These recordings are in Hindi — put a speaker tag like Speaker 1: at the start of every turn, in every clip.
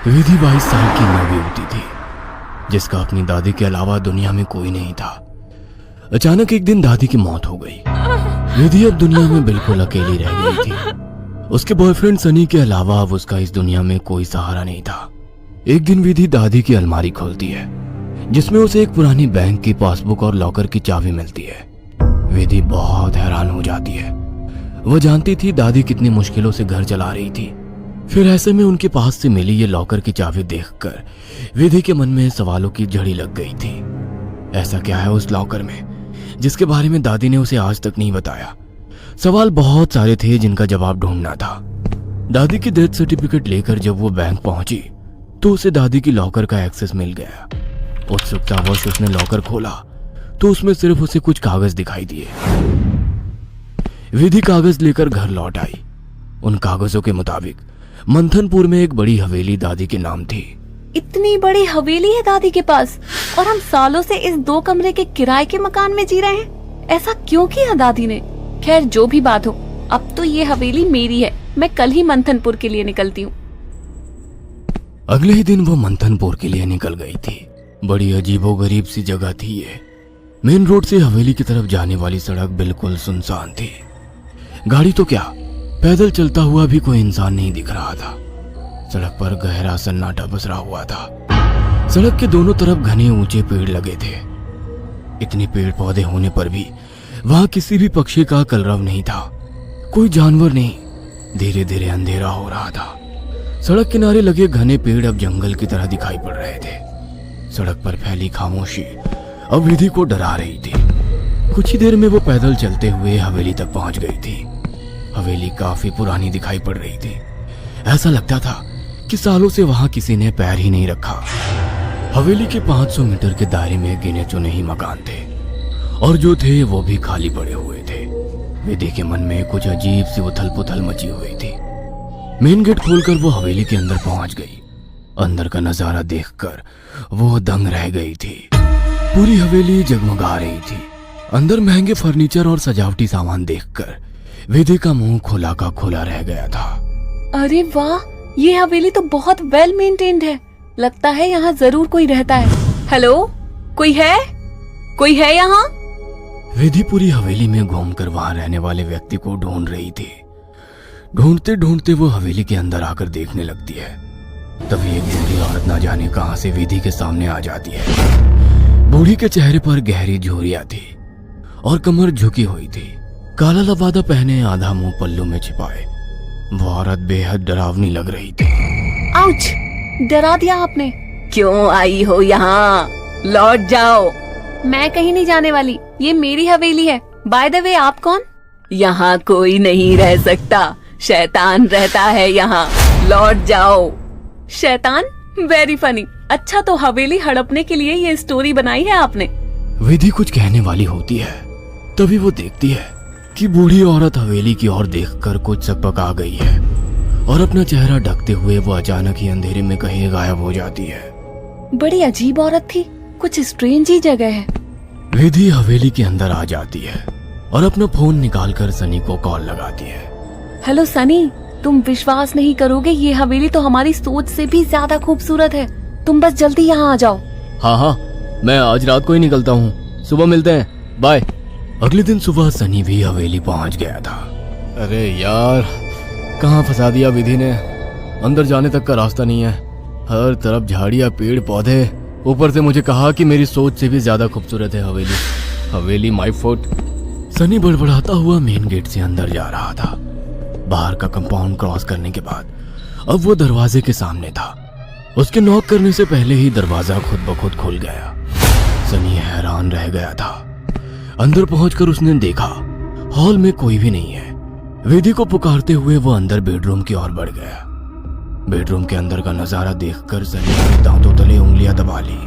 Speaker 1: विधि 22 साल की नवयुवती थी, जिसका अपनी दादी के अलावा दुनिया में कोई नहीं था। अचानक एक दिन दादी की मौत हो गई। विधि अब दुनिया में बिल्कुल अकेली रह गई थी। उसके बॉयफ्रेंड सनी के अलावा अब उसका इस दुनिया में कोई सहारा नहीं था। एक दिन विधि दादी की अलमारी खोलती है, जिसमें उसे एक पुरानी बैंक की पासबुक और लॉकर की चाबी मिलती है। विधि बहुत हैरान हो जाती है। वह जानती थी दादी कितनी मुश्किलों से घर चला रही थी। फिर ऐसे में उनके पास से मिली ये लॉकर की चाबी देखकर विधि के मन में सवालों की झड़ी लग गई थी। ऐसा क्या है उस लॉकर में जिसके बारे में दादी ने उसे आज तक नहीं बताया? सवाल बहुत सारे थे जिनका जवाब ढूंढना था। दादी की डेथ सर्टिफिकेट लेकर जब वो बैंक पहुंची तो उसे दादी की लॉकर का एक्सेस मिल गया। उत्सुकतावश उसने लॉकर खोला तो उसमें सिर्फ उसे कुछ कागज दिखाई दिए। विधि कागज लेकर घर लौट आई। उन कागजों के मुताबिक मंथनपुर में एक बड़ी हवेली दादी के नाम थी।
Speaker 2: इतनी बड़ी हवेली है दादी के पास और हम सालों से इस 2 कमरे के किराए के मकान में जी रहे हैं। ऐसा क्यों किया दादी ने? खैर जो भी बात हो, अब तो ये हवेली मेरी है। मैं कल ही मंथनपुर के लिए निकलती हूँ।
Speaker 1: अगले ही दिन वो मंथनपुर के लिए निकल गई थी। बड़ी अजीबोगरीब सी जगह थी ये। मेन रोड से हवेली की तरफ जाने वाली सड़क बिल्कुल सुनसान थी। गाड़ी तो क्या, पैदल चलता हुआ भी कोई इंसान नहीं दिख रहा था। सड़क पर गहरा सन्नाटा पसरा हुआ था। सड़क के दोनों तरफ घने ऊंचे पेड़ लगे थे। इतने पेड़ पौधे होने पर भी वहां किसी भी पक्षी का कलरव नहीं था, कोई जानवर नहीं। धीरे धीरे अंधेरा हो रहा था। सड़क किनारे लगे घने पेड़ अब जंगल की तरह दिखाई पड़ रहे थे। सड़क पर फैली खामोशी अब विधि को डरा रही थी। कुछ ही देर में वो पैदल चलते हुए हवेली तक पहुंच गई थी। हवेली काफी पुरानी दिखाई पड़ रही थी। ऐसा लगता था कि सालों से वहां किसी ने पैर ही नहीं रखा। हवेली के 500 मीटर के दायरे में गिने चुने ही मकान थे और जो थे वो भी खाली पड़े हुए थे। विधि के मन में कुछ अजीब सी उथल पुथल मची हुई थी। मेन गेट खोलकर वो हवेली के अंदर पहुंच गई। अंदर का नजारा देखकर वो दंग रह गई थी। पूरी हवेली जगमगा रही थी। अंदर महंगे फर्नीचर और सजावटी सामान देखकर विधि का मुंह खुला का खुला रह गया था।
Speaker 2: अरे वाह, ये हवेली तो बहुत वेल मेंटेन्ड है। लगता है यहाँ जरूर कोई रहता है। हेलो, कोई है? कोई है यहाँ?
Speaker 1: विधि पूरी हवेली में घूमकर वहां रहने वाले व्यक्ति को ढूंढ रही थी। ढूंढते ढूंढते वो हवेली के अंदर आकर देखने लगती है। तभी एक बूढ़ी औरत ना जाने कहां से विधि के सामने आ जाती है। बूढ़ी के चेहरे पर गहरी झुर्रियां थी और कमर झुकी हुई थी। काला लबादा पहने, आधा मुंह पल्लू में छिपाए, वो औरत बेहद डरावनी लग रही थी।
Speaker 2: आउच! डरा दिया आपने। क्यों आई हो यहाँ? लौट जाओ। मैं कहीं नहीं जाने वाली, ये मेरी हवेली है। बाय द वे, आप कौन? यहाँ कोई नहीं रह सकता, शैतान रहता है यहाँ। लौट जाओ। शैतान? Very funny. अच्छा, तो हवेली हड़पने के लिए ये स्टोरी बनाई है आपने?
Speaker 1: विधि कुछ कहने वाली होती है, तभी वो देखती है कि बूढ़ी औरत हवेली की ओर देखकर कुछ सकपका गई है और अपना चेहरा ढकते हुए वो अचानक ही अंधेरे में कहीं गायब हो जाती है।
Speaker 2: बड़ी अजीब औरत थी, कुछ स्ट्रेंज ही जगह है।
Speaker 1: विधि हवेली के अंदर आ जाती है और अपना फोन निकालकर सनी को कॉल लगाती है।
Speaker 2: हेलो सनी, तुम विश्वास नहीं करोगे, ये हवेली तो हमारी सोच से भी ज्यादा खूबसूरत है। तुम बस जल्दी यहाँ आ जाओ।
Speaker 1: हाँ, मैं आज रात को ही निकलता हूँ। सुबह मिलते हैं, बाय। अगले दिन सुबह सनी भी हवेली पहुंच गया था। अरे यार, कहाँ फंसा दिया विधि ने। अंदर जाने तक का रास्ता नहीं है। हर तरफ झाड़ियाँ, पेड़ पौधे। ऊपर से मुझे कहा कि मेरी सोच से भी ज्यादा खूबसूरत है हवेली। हवेली माय फुट। सनी बड़बड़ाता हुआ मेन गेट से अंदर जा रहा था। बाहर का कंपाउंड क्रॉस करने के बाद अब वो दरवाजे के सामने था। उसके नॉक करने से पहले ही दरवाजा खुद ब खुद खुल गया। सनी हैरान रह गया था। अंदर पहुंचकर उसने देखा हॉल में कोई भी नहीं है। विधि को पुकारते हुए वो अंदर बेडरूम की ओर बढ़ गया। बेडरूम के अंदर का नजारा देखकर सनी ने दांतों तले उंगलियां दबा ली।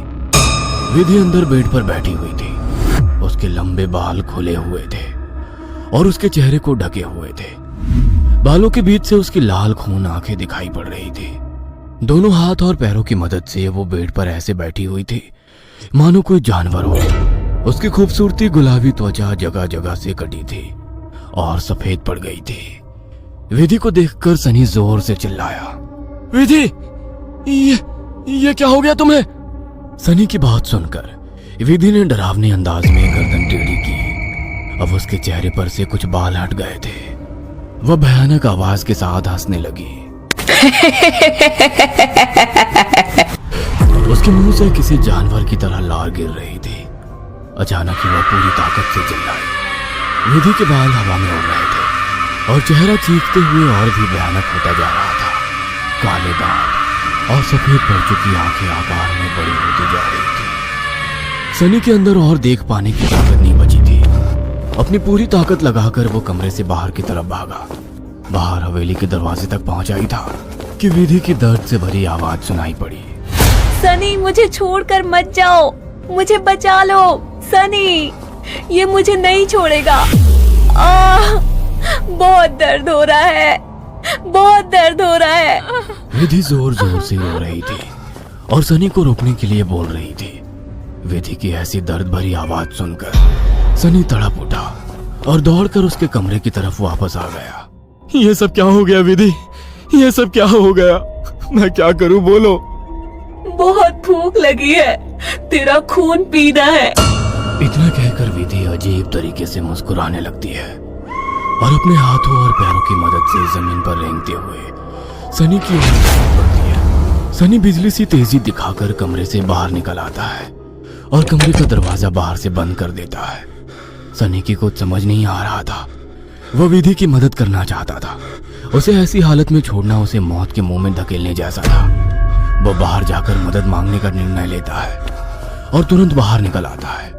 Speaker 1: विधि अंदर बेड पर बैठी हुई थी। उसके लंबे बाल खुले हुए थे और उसके चेहरे को ढके हुए थे। बालों के बीच से उसकी लाल खून आंखें दिखाई पड़ रही थी। दोनों हाथ और पैरों की मदद से वो बेड पर ऐसे बैठी हुई थी मानो कोई जानवर हो। उसकी खूबसूरती गुलाबी त्वचा जगह जगह से कटी थी और सफेद पड़ गई थी। विधि को देखकर सनी जोर से चिल्लाया, विधि, ये क्या हो गया तुम्हें? सनी की बात सुनकर विधि ने डरावने अंदाज में गर्दन टेढ़ी की। अब उसके चेहरे पर से कुछ बाल हट गए थे। वह भयानक आवाज के साथ हंसने लगी। उसके मुंह से किसी जानवर की तरह लार गिर रही थी। अचानक ही वह पूरी ताकत से चिल्लाई। विधि के बाल हवा में उड़ रहे थे और चेहरा चीखते हुए और भी भयानक होता जा रहा था। काले दांत और सफेद पड़ चुकी आंखें आकार में बड़ी होती जा रही थी। सनी के अंदर और देख पाने की ताकत नहीं बची थी। अपनी पूरी ताकत लगाकर वो कमरे से बाहर की तरफ भागा। बाहर हवेली के दरवाजे तक पहुंचा ही था कि विधि की दर्द से भरी आवाज सुनाई पड़ी।
Speaker 2: सनी, मुझे छोड़कर मत जाओ, मुझे बचा लो। सनी, ये मुझे नहीं छोड़ेगा। बहुत दर्द हो रहा है, बहुत दर्द हो रहा है।
Speaker 1: विधि जोर जोर से रो रही थी और सनी को रोकने के लिए बोल रही थी। विधि की ऐसी दर्द भरी आवाज सुनकर सनी तड़प उठा और दौड़कर उसके कमरे की तरफ वापस आ गया। ये सब क्या हो गया विधि? ये सब क्या हो गया? मैं क्या करूं, बोलो।
Speaker 2: बहुत भूख लगी है, तेरा खून पीना है।
Speaker 1: इतना कहकर विधि अजीब तरीके से मुस्कुराने लगती है और अपने हाथों और पैरों की मदद से जमीन पर रेंगते हुए सनी की ओर बढ़ती है। सनी बिजली सी तेजी दिखाकर कमरे से बाहर निकल आता है और कमरे का दरवाजा बाहर से बंद कर देता है। सनी की कुछ समझ नहीं आ रहा था। वह विधि की मदद करना चाहता था। उसे ऐसी हालत में छोड़ना उसे मौत के मुंह में धकेलने जैसा था। वह बाहर जाकर मदद मांगने का निर्णय लेता है और तुरंत बाहर निकल आता है।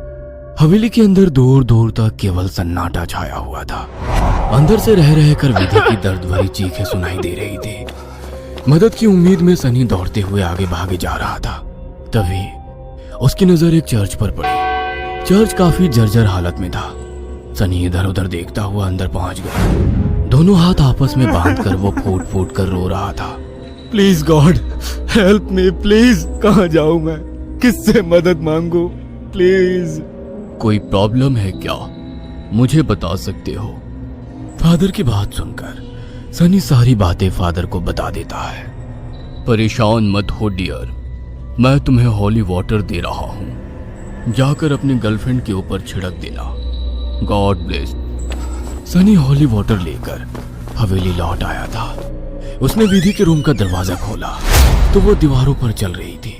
Speaker 1: हवेली के अंदर दूर दूर तक केवल सन्नाटा छाया हुआ था। अंदर से रह रहकर विधि की दर्द भरी चीखें सुनाई दे रही थी। मदद की उम्मीद में सनी दौड़ते हुए आगे भागे जा रहा था। तभी उसकी नजर एक चर्च पर पड़ी। चर्च काफी जर्जर हालत में था। सनी इधर उधर देखता हुआ अंदर पहुंच गया। दोनों हाथ आपस में बांधकर वो फूट फूट कर रो रहा था। Please God help me, please. कहाँ जाऊं मैं? किससे मदद मांगू? प्लीज। कोई प्रॉब्लम है क्या? मुझे बता सकते हो? फादर की बात सुनकर सनी सारी बातें फादर को बता देता है। परेशान मत हो डियर, मैं तुम्हें हॉली वाटर दे रहा हूं। जाकर अपनी गर्लफ्रेंड के ऊपर छिड़क देना। God bless. Sunny holy water लेकर हवेली लौट आया था। उसने विधि के रूम का दरवाजा खोला तो वो दीवारों पर चल रही थी।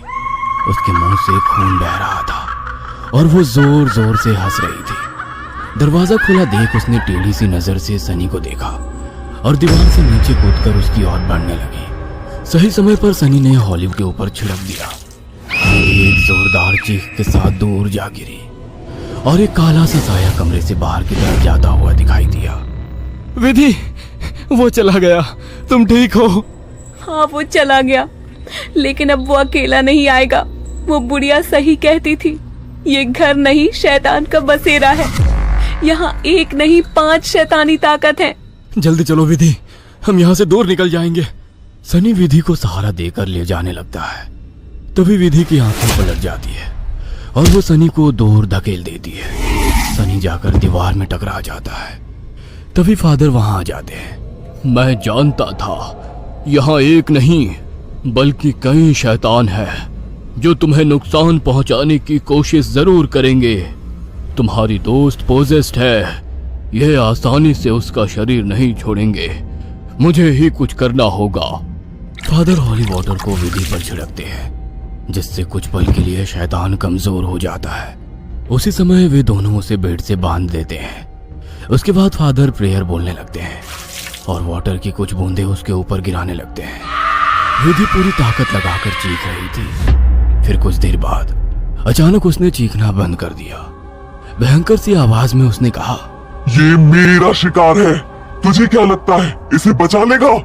Speaker 1: उसके मुंह से खून बह रहा था और वो जोर जोर से हंस रही थी। दरवाजा खुला देख उसने टेढ़ी सी नजर से सनी को देखा और दीवार से नीचे कूदकर उसकी ओर बढ़ने लगी। सही समय पर सनी ने हॉली के ऊपर छिड़क दिया। एक जोरदार चीख के साथ दूर जा गिरी और एक काला सा साया कमरे से बाहर की तरफ जाता हुआ दिखाई दिया। विधि, वो चला गया। तुम ठीक हो?
Speaker 2: हाँ, वो चला गया, लेकिन अब वो अकेला नहीं आएगा। वो बुढ़िया सही कहती थी, ये घर नहीं शैतान का बसेरा है। यहाँ एक नहीं 5 शैतानी ताकत है।
Speaker 1: जल्दी चलो विधि, हम यहाँ से दूर निकल जाएंगे। सनी विधि को सहारा देकर ले जाने लगता है। तभी विधि की आंखें पलट जाती है और वो सनी को दूर धकेल देती है। सनी जाकर दीवार में टकरा जाता है। तभी फादर वहां आ जाते हैं। मैं जानता था यहाँ एक नहीं बल्कि कई शैतान है जो तुम्हें नुकसान पहुंचाने की कोशिश जरूर करेंगे। तुम्हारी दोस्त पोजेस्ड है, यह आसानी से उसका शरीर नहीं छोड़ेंगे। मुझे ही कुछ करना होगा। फादर हॉली वाटर को विधि पर छिड़कते हैं जिससे कुछ पल के लिए शैतान कमजोर हो जाता है। उसी समय वे दोनों उसे बेड से बांध देते हैं। उसके बाद फादर प्रेयर बोलने लगते हैं और वाटर की कुछ बूंदें उसके ऊपर गिराने लगते हैं। विधि पूरी ताकत लगाकर चीख रही थी। फिर कुछ देर बाद अचानक उसने चीखना बंद कर दिया। भयंकर सी आवाज में उसने कहा,
Speaker 3: ये मेरा शिकार है, तुझे क्या लगता है इसे बचा लेगा?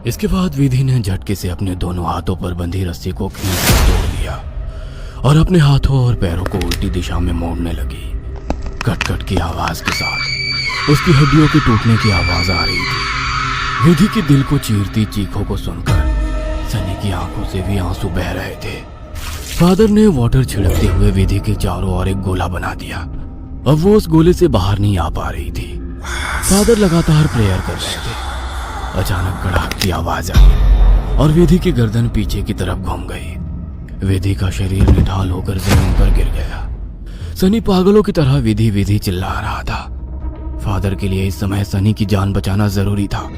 Speaker 1: इसके बाद विधि ने झटके से अपने दोनों हाथों पर बंधी रस्सी को खींचकर तोड़ दिया और अपने हाथों और पैरों को उल्टी दिशा में मोड़ने लगी। कट कट की आवाज के साथ उसकी हड्डियों के टूटने की आवाज आ रही थी। विधि के दिल को चीरती चीखों को सुनकर सनी की आंखों से भी आंसू बह रहे थे। फादर ने वाटर छिड़कते हुए विधि के चारों ओर एक गोला बना दिया। अब वो उस गोले से बाहर नहीं आ पा रही थी। फादर लगातार प्रेयर कर रहे थे। अचानक कड़ाक की आवाज आई और वेदी की गर्दन पीछे की तरफ घूम गई। वेदी का शरीर निढाल होकर जमीन पर गिर गया। सनी पागलों की तरह विधि विधि चिल्ला रहा था। फादर के लिए इस समय सनी की जान बचाना जरूरी था,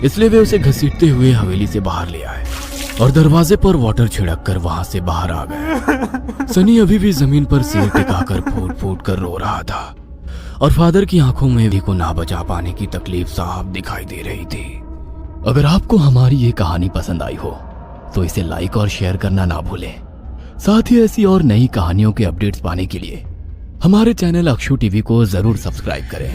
Speaker 1: इसलिए वे उसे घसीटते हुए हवेली से बाहर ले आए और दरवाजे पर वाटर छिड़क कर वहां से बाहर आ गए। सनी अभी भी जमीन पर सिर टिकाकर फूट फूट कर रो रहा था और फादर की आंखों में भी को ना बचा पाने की तकलीफ साफ दिखाई दे रही थी। अगर आपको हमारी ये कहानी पसंद आई हो तो इसे लाइक और शेयर करना ना भूलें। साथ ही ऐसी और नई कहानियों के अपडेट्स पाने के लिए हमारे चैनल अक्षु टीवी को जरूर सब्सक्राइब करें।